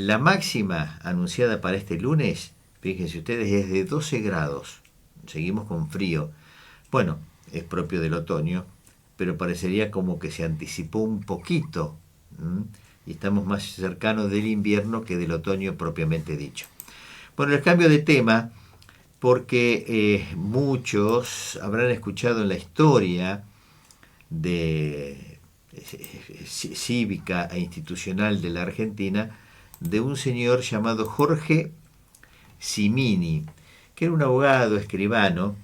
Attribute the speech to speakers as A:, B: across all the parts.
A: La máxima anunciada para este lunes, fíjense ustedes, es de 12 grados. Seguimos con frío. Bueno, es propio del otoño, pero parecería como que se anticipó un poquito. ¿M? Y estamos más cercanos del invierno que del otoño propiamente dicho. Bueno, el cambio de tema, porque muchos habrán escuchado en la historia de cívica e institucional de la Argentina de un señor llamado Jorge Simini, que era un abogado escribano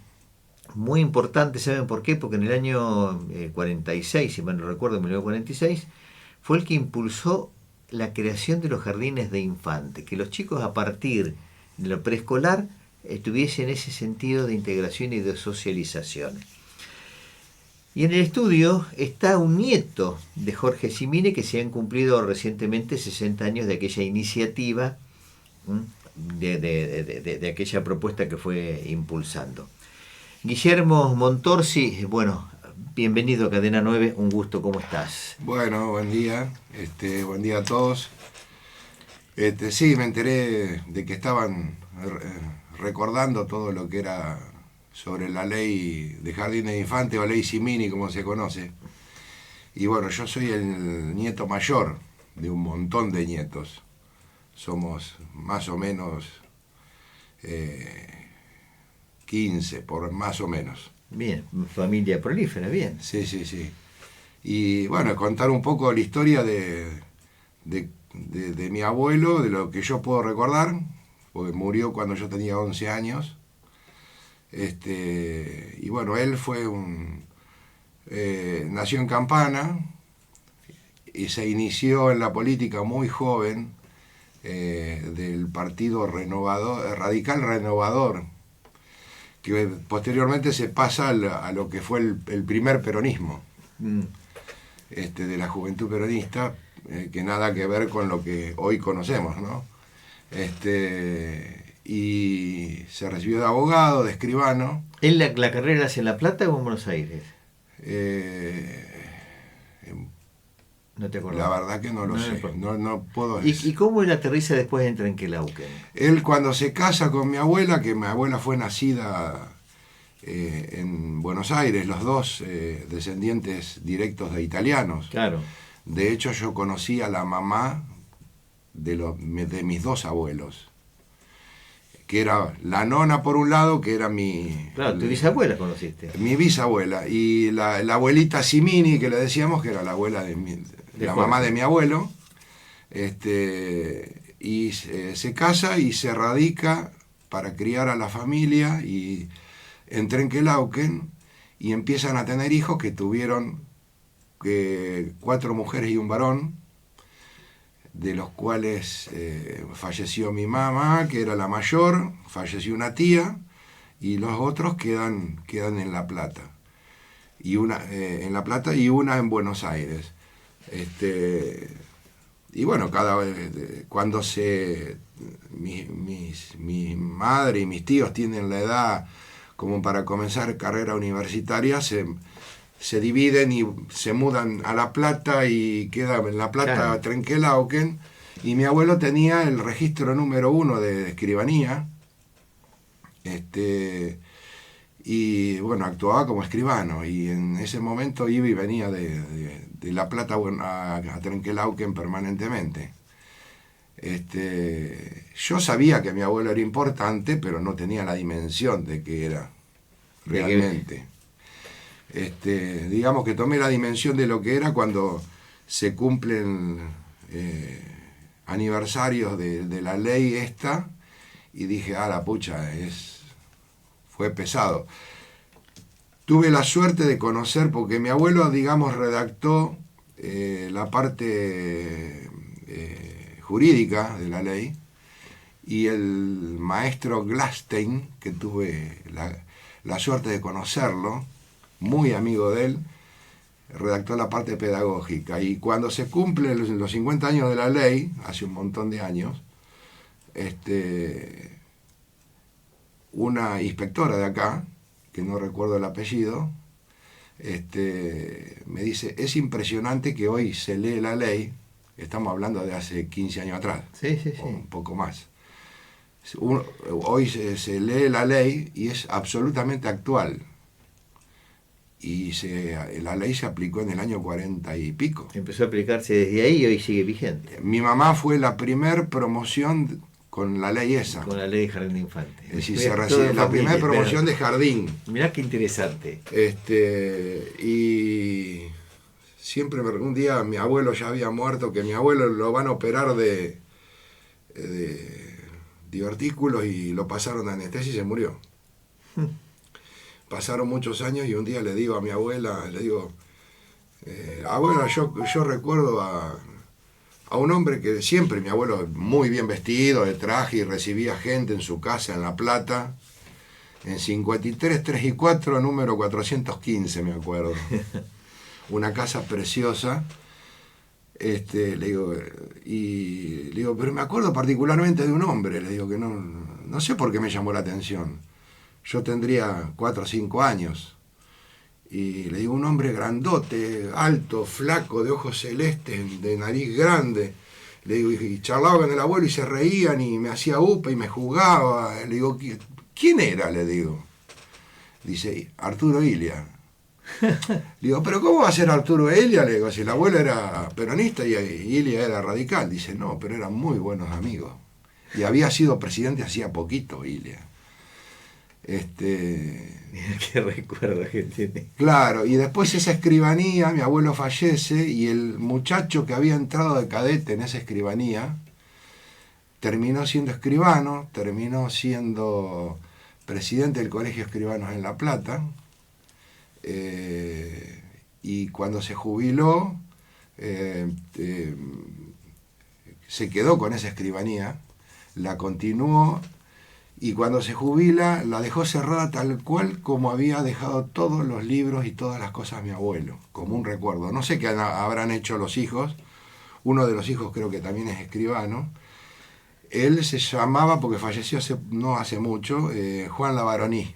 A: muy importante. ¿Saben por qué? Porque en el año 46, si mal no recuerdo, en 1946, fue el que impulsó la creación de los jardines de infante, que los chicos a partir de lo preescolar tuviesen ese sentido de integración y de socialización. Y en el estudio está un nieto de Jorge Simini, que se han cumplido recientemente 60 años de aquella iniciativa, de aquella propuesta que fue impulsando. Guillermo Montorsi, bueno, bienvenido a Cadena 9, un gusto, ¿cómo estás?
B: Bueno, buen día, buen día a todos. Sí, me enteré de que estaban recordando todo lo que era sobre la ley de jardines de infantes o ley Simini, como se conoce. Y bueno, yo soy el nieto mayor de un montón de nietos. Somos más o menos 15, por más o menos.
A: Bien, familia prolífera, bien.
B: Sí, sí, sí. Y bueno, contar un poco la historia de mi abuelo, de lo que yo puedo recordar, porque murió cuando yo tenía 11 años. Y bueno, él fue nació en Campana y se inició en la política muy joven, del Partido Renovador, Radical Renovador, que posteriormente se pasa a lo que fue el primer peronismo, de la juventud peronista, que nada que ver con lo que hoy conocemos, ¿no? Y se recibió de abogado, de escribano.
A: ¿Él la carrera la hace en La Plata o en Buenos Aires? No te acordás.
B: La verdad que no lo sé, no puedo decir.
A: ¿Y cómo él aterriza después en Trenquelauquen?
B: Él cuando se casa con mi abuela, que mi abuela fue nacida en Buenos Aires, los dos descendientes directos de italianos.
A: Claro.
B: De hecho, yo conocí a la mamá de mis dos abuelos, que era la nona por un lado, que era mi...
A: Claro, tu bisabuela conociste.
B: Mi bisabuela, y la abuelita Simini, que le decíamos, que era la abuela de la mamá de mi abuelo, y se casa y se radica para criar a la familia y en Trenquelauquen, y empiezan a tener hijos que tuvieron 4 mujeres y un varón, de los cuales falleció mi mamá, que era la mayor, falleció una tía, y los otros quedan en La Plata. Y una en La Plata y una en Buenos Aires. Y bueno, cada vez cuando mi madre y mis tíos tienen la edad como para comenzar carrera universitaria, se dividen y se mudan a La Plata y queda en La Plata, claro, Trenquelauquen, y mi abuelo tenía el registro número 1 de escribanía, y bueno, actuaba como escribano, y en ese momento iba y venía de La Plata a Trenquelauquen permanentemente. Yo sabía que mi abuelo era importante, pero no tenía la dimensión de que era realmente. Digamos que tomé la dimensión de lo que era cuando se cumplen aniversarios de la ley esta, y dije, la pucha, fue pesado. Tuve la suerte de conocer, porque mi abuelo, digamos, redactó la parte jurídica de la ley, y el maestro Glastein, que tuve la suerte de conocerlo, muy amigo de él, redactó la parte pedagógica. Y cuando se cumplen los 50 años de la ley, hace un montón de años, una inspectora de acá, que no recuerdo el apellido, me dice, es impresionante que hoy se lee la ley, Estamos hablando de hace 15 años atrás,
A: Sí, sí,
B: o
A: sí.
B: un poco más. Hoy se lee la ley y es absolutamente actual. Y la ley se aplicó en el año 40 y pico.
A: Empezó a aplicarse desde ahí y hoy sigue vigente.
B: Mi mamá fue la primer promoción con la ley esa.
A: Con la ley de jardín de infantes.
B: Es decir,
A: Mirá,
B: se
A: todo
B: recibe
A: en
B: la
A: familia,
B: primera promoción
A: pero
B: de jardín.
A: mirá qué interesante.
B: Y siempre un día mi abuelo ya había muerto, que mi abuelo lo van a operar de divertículos y lo pasaron a anestesia y se murió. Pasaron muchos años y un día le digo a mi abuela, le digo, abuela, yo recuerdo a un hombre que siempre, mi abuelo muy bien vestido, de traje, y recibía gente en su casa en La Plata, en 53, 3 y 4, número 415, me acuerdo. Una casa preciosa. Le digo, pero me acuerdo particularmente de un hombre, le digo que no sé por qué me llamó la atención. Yo tendría 4 o 5 años. Y le digo, un hombre grandote, alto, flaco, de ojos celestes, de nariz grande. Le digo, y charlaba con el abuelo y se reían y me hacía upa y me jugaba. Le digo, ¿quién era? Le digo. Dice, Arturo Illia. Le digo, pero ¿cómo va a ser Arturo Illia? Le digo, si el abuelo era peronista y Illia era radical. Dice, no, pero eran muy buenos amigos. Y había sido presidente hacía poquito, Illia.
A: Mira qué recuerdo que tiene.
B: Claro, y después esa escribanía, mi abuelo fallece y el muchacho que había entrado de cadete en esa escribanía terminó siendo escribano, terminó siendo presidente del Colegio de Escribanos en La Plata, y cuando se jubiló se quedó con esa escribanía, la continuó. Y cuando se jubila, la dejó cerrada tal cual como había dejado todos los libros y todas las cosas mi abuelo, como un recuerdo. No sé qué habrán hecho los hijos. Uno de los hijos creo que también es escribano. Él se llamaba, porque falleció no hace mucho, Juan Lavaroní.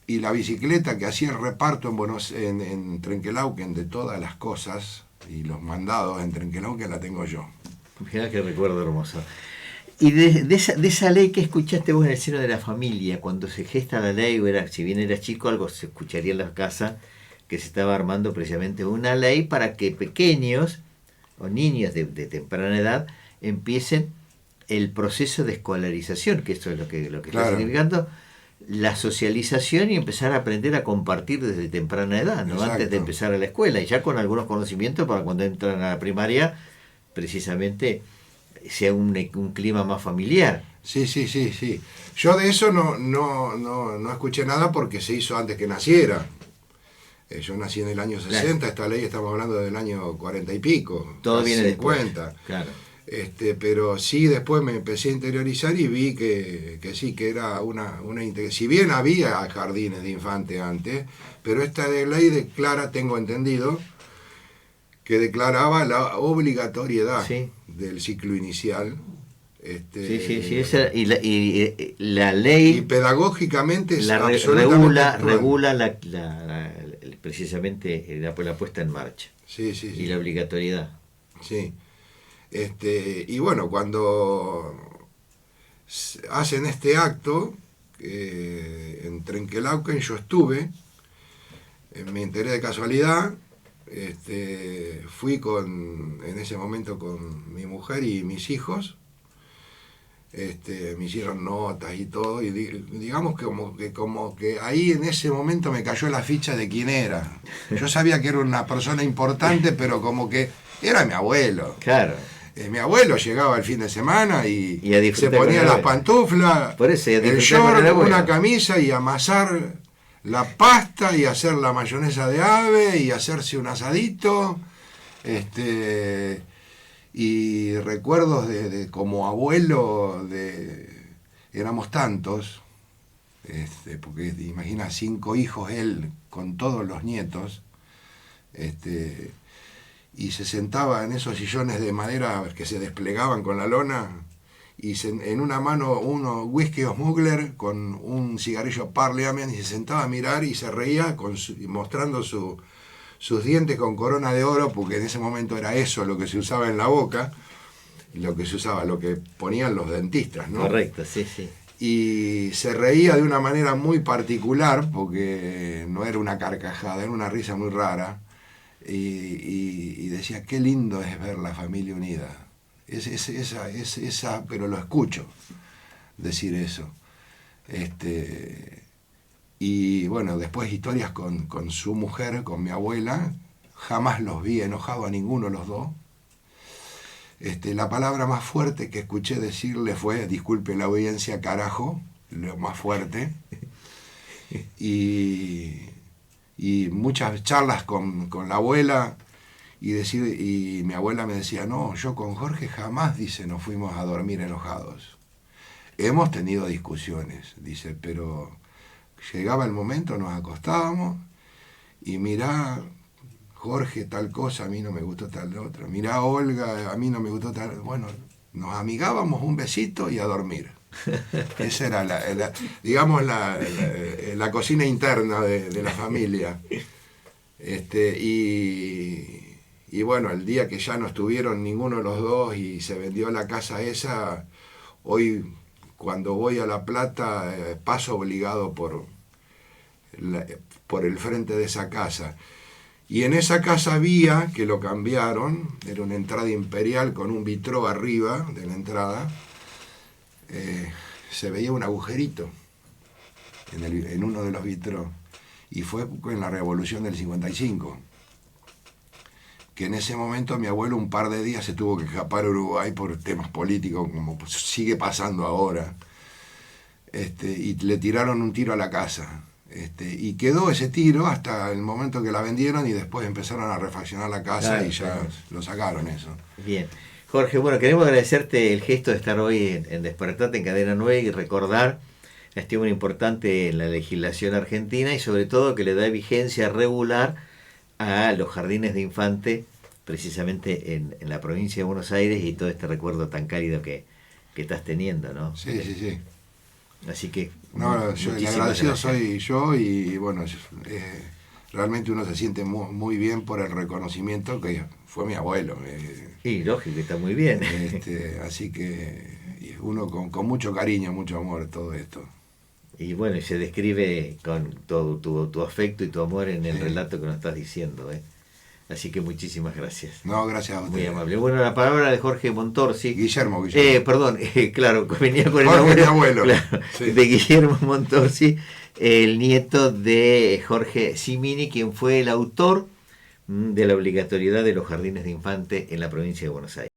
B: Y la bicicleta que hacía el reparto en Trenquelauquen de todas las cosas y los mandados en Trenquelauquen la tengo yo.
A: Mirá qué recuerdo hermoso. Y de esa ley que escuchaste vos en el seno de la familia, cuando se gesta la ley, si bien era chico, algo se escucharía en la casa, que se estaba armando precisamente una ley para que pequeños o niños de temprana edad empiecen el proceso de escolarización, que esto es lo que
B: Claro.
A: está significando, la socialización y empezar a aprender a compartir desde temprana edad, ¿no?
B: Exacto.
A: Antes de empezar a la escuela, y ya con algunos conocimientos para cuando entran a la primaria, precisamente sea un clima más familiar.
B: Sí. Yo de eso no escuché nada porque se hizo antes que naciera. Yo nací en el año 60, claro. Esta ley estamos hablando del año 40 y pico.
A: Todo viene
B: 50.
A: Después. Claro.
B: Pero sí, después me empecé a interiorizar y vi que sí, que era una si bien había jardines de infante antes, pero esta ley declara, tengo entendido, que declaraba la obligatoriedad, sí, del ciclo inicial.
A: Sí, esa, y la ley...
B: Y pedagógicamente es
A: regula precisamente la puesta en marcha.
B: Sí.
A: Y la obligatoriedad.
B: Sí. Y bueno, cuando hacen este acto, en Trenquelauquen yo estuve, me enteré de casualidad. Fui en ese momento con mi mujer y mis hijos, me hicieron notas y todo, y digamos que como que ahí en ese momento me cayó la ficha de quién era. Yo sabía que era una persona importante, pero como que era mi abuelo.
A: Claro.
B: Mi abuelo llegaba el fin de semana y se ponía las pantuflas, el short, una camisa y amasar la pasta y hacer la mayonesa de ave y hacerse un asadito. Y recuerdos de como abuelo, éramos tantos, porque imagina 5 hijos él con todos los nietos, y se sentaba en esos sillones de madera que se desplegaban con la lona, y en una mano uno whisky o smuggler con un cigarrillo Parliament, y se sentaba a mirar y se reía mostrando su sus dientes con corona de oro, porque en ese momento era eso lo que se usaba en la boca, lo que se usaba, lo que ponían los dentistas, ¿no?
A: Correcto, sí, sí.
B: Y se reía de una manera muy particular, porque no era una carcajada, era una risa muy rara, y decía, qué lindo es ver la familia unida. Esa, pero lo escucho decir eso. Y bueno, después historias con su mujer, con mi abuela, jamás los vi enojado a ninguno de los dos. La palabra más fuerte que escuché decirle fue, disculpe la audiencia, carajo, lo más fuerte. Y muchas charlas con la abuela, y mi abuela me decía, no, yo con Jorge jamás, dice, nos fuimos a dormir enojados. Hemos tenido discusiones, dice, pero llegaba el momento, nos acostábamos, y mirá, Jorge, tal cosa, a mí no me gustó tal otra. Mirá, Olga, a mí no me gustó tal. Bueno, nos amigábamos, un besito y a dormir. Esa era digamos, la cocina interna de la familia. Y bueno, el día que ya no estuvieron ninguno de los dos y se vendió la casa esa, hoy cuando voy a La Plata paso obligado por el frente de esa casa. Y en esa casa había, que lo cambiaron, era una entrada imperial con un vitró arriba de la entrada, se veía un agujerito en uno de los vitrós. Y fue en la Revolución del 55, que en ese momento mi abuelo un par de días se tuvo que escapar a Uruguay por temas políticos, como sigue pasando ahora, y le tiraron un tiro a la casa. Y quedó ese tiro hasta el momento que la vendieron y después empezaron a refaccionar la casa, claro, y ya claro, lo sacaron eso.
A: Bien. Jorge, bueno, queremos agradecerte el gesto de estar hoy en Despertate en Cadena 9 y recordar la estima importante en la legislación argentina y sobre todo que le da vigencia regular a los jardines de infante precisamente en la provincia de Buenos Aires y todo este recuerdo tan cálido que estás teniendo, ¿no?
B: Sí, sí, sí.
A: Así que
B: no, yo, el agradecido soy yo y bueno, realmente uno se siente muy bien por el reconocimiento que fue mi abuelo.
A: Sí, lógico, está muy bien.
B: Así que uno con mucho cariño, mucho amor todo esto.
A: Y bueno, y se describe con todo tu afecto y tu amor en el relato que nos estás diciendo, ¿eh? Así que muchísimas gracias.
B: No, gracias a usted.
A: Muy amable. Bueno, la palabra de Jorge Montorsi.
B: Guillermo.
A: Perdón, claro, venía con el
B: Jorge, mi abuelo.
A: Claro,
B: sí.
A: De Guillermo Montorsi, el nieto de Jorge Simini, quien fue el autor de la obligatoriedad de los jardines de infante en la provincia de Buenos Aires.